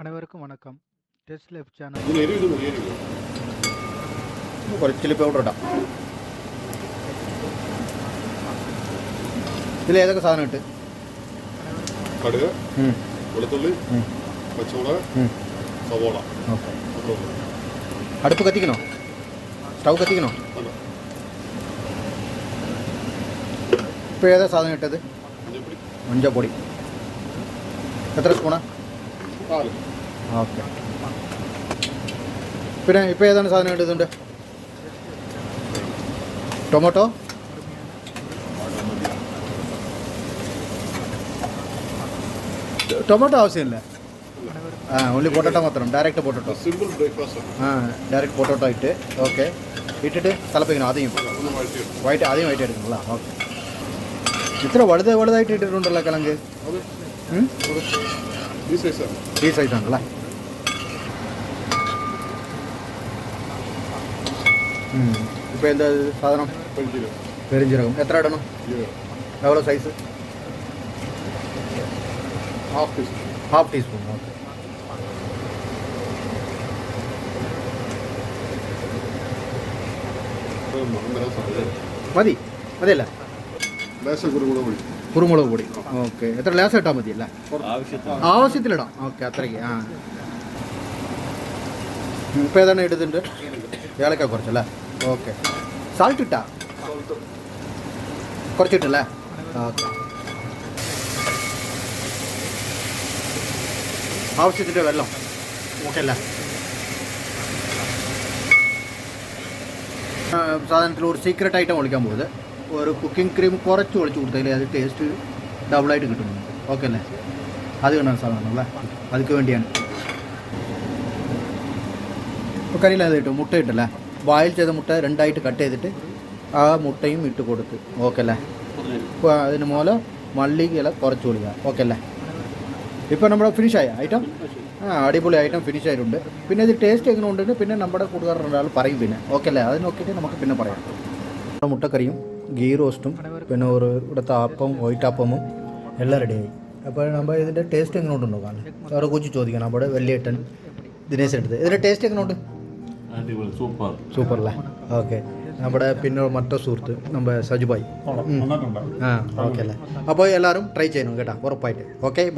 அனைவருக்கும் வணக்கம். Test life channel കുറച്ച് ചില്ലി പൗഡർ ഇടാം. ഇതിൽ ഏതൊക്കെ സാധനം ഇട്ട്? കടുക്, വെളുത്തുള്ളി, പച്ചമുളക്, സവോള. ഓക്കെ. അടുപ്പ് കത്തിക്കണോ? സ്റ്റൗ കത്തിക്കണോ? ഇപ്പോൾ ഏതാ സാധനം ഇട്ടത്? മഞ്ഞപ്പൊടി. എത്ര സ്പൂണാ? ഓക്കെ. പിന്നെ ഇപ്പോൾ ഏതാണ് സാധനം ഇടുന്നുണ്ട്? ടൊമാറ്റോ, ടൊമാറ്റോ ആവശ്യമില്ല. ഓൺലി പൊട്ടോട്ടോ മാത്രം. Direct potato. ഡയറക്റ്റ് പൊട്ടോട്ടോ ഇട്ട് ഓക്കെ ഇട്ടിട്ട് തിളപ്പിക്കണം. ആദ്യം ആദ്യം എടുക്കണമല്ല. ഓക്കെ. ഇത്ര വലുതായിട്ട് ഇട്ടിട്ടുണ്ടല്ലോ കിഴങ്ങ്. ഈ സൈസാണല്ലേ? ഇപ്പോൾ എന്താ സാധനം? പെരിഞ്ചീരകം. എത്ര ഇടണം? എவ்வளோ സൈസ്? Half teaspoon. ഓക്കെ. മതിയല്ല? കുരുമുളക് പൊടി. ഓക്കെ. എത്ര ലേശം ഇട്ടാൽ മതിയല്ലേ? ആവശ്യത്തിലിടാം. ഓക്കെ. അത്രയ്ക്ക്. ഇപ്പോൾ ഏതാണ് ഇടുന്നുണ്ട്? ഏലക്ക കുറച്ചല്ലേ? ഓക്കെ. സാൾട്ട് ഇട്ടാ? കുറച്ചിട്ടല്ലേ? ഓക്കെ. ആവശ്യത്തിൻ്റെ വെള്ളം. ഓക്കെ അല്ലേ? സാധനത്തിൽ ഒരു സീക്രട്ട് ഐറ്റം ഒളിക്കാൻ പോകുന്നത് ഒരു കുക്കിംഗ് ക്രീം കുറച്ച് ഒളിച്ച് കൊടുത്താൽ അത് ടേസ്റ്റ് ഡബിളായിട്ട് കിട്ടുന്നുണ്ട്. ഓക്കെ അല്ലേ? അത് കാണാൻ സാധനം അല്ലേ? അതിക്ക് വേണ്ടിയാണ്. ഇപ്പോൾ കറിയിൽ അത് കിട്ടും. മുട്ട ഇട്ടല്ലേ? ബോയിൽ ചെയ്ത മുട്ട രണ്ടായിട്ട് കട്ട് ചെയ്തിട്ട് ആ മുട്ടയും ഇട്ട് കൊടുത്ത്. ഓക്കെ അല്ലേ? ഇപ്പോൾ അതിന് മൂലം മല്ലിയില കുറച്ച് കൊടുക്കുക. ഓക്കെ അല്ലേ? ഇപ്പോൾ നമ്മുടെ ഫിനിഷായ ഐറ്റം. അടിപൊളി ഐറ്റം ഫിനിഷ് ആയിട്ടുണ്ട്. പിന്നെ ഇത് ടേസ്റ്റ് എങ്ങനെ ഉണ്ടെന്ന് പിന്നെ നമ്മുടെ കൂട്ടുകാരൊരാൾ പറയും. പിന്നെ ഓക്കെ അല്ലേ? അത് നോക്കിയിട്ട് നമുക്ക് പിന്നെ പറയാം. മുട്ടക്കറിയും ഗീ റോസ്റ്റും പിന്നെ ഒരു ഇവിടുത്തെ അപ്പം വൈറ്റ് അപ്പമും എല്ലാം റെഡിയായി. അപ്പോൾ നമ്മൾ ഇതിൻ്റെ ടേസ്റ്റ് എങ്ങനെ ഉണ്ടെന്നോ കാണാം. വേറെ കുറിച്ച് ചോദിക്കണം. അവിടെ വലിയേട്ടൻ ദിനേശ് എടുത്ത് ഇതിൻ്റെ ടേസ്റ്റ് എങ്ങനെ ഉണ്ട്? സൂപ്പർ അല്ലേ? ഓക്കെ. നമ്മുടെ പിന്നെ മറ്റേ സുഹൃത്ത് നമ്മുടെ സജുബായി. ഓക്കെ അല്ലേ? അപ്പോൾ എല്ലാവരും ട്രൈ ചെയ്യണം കേട്ടോ, ഉറപ്പായിട്ട്. ഓക്കെ. ബൈ.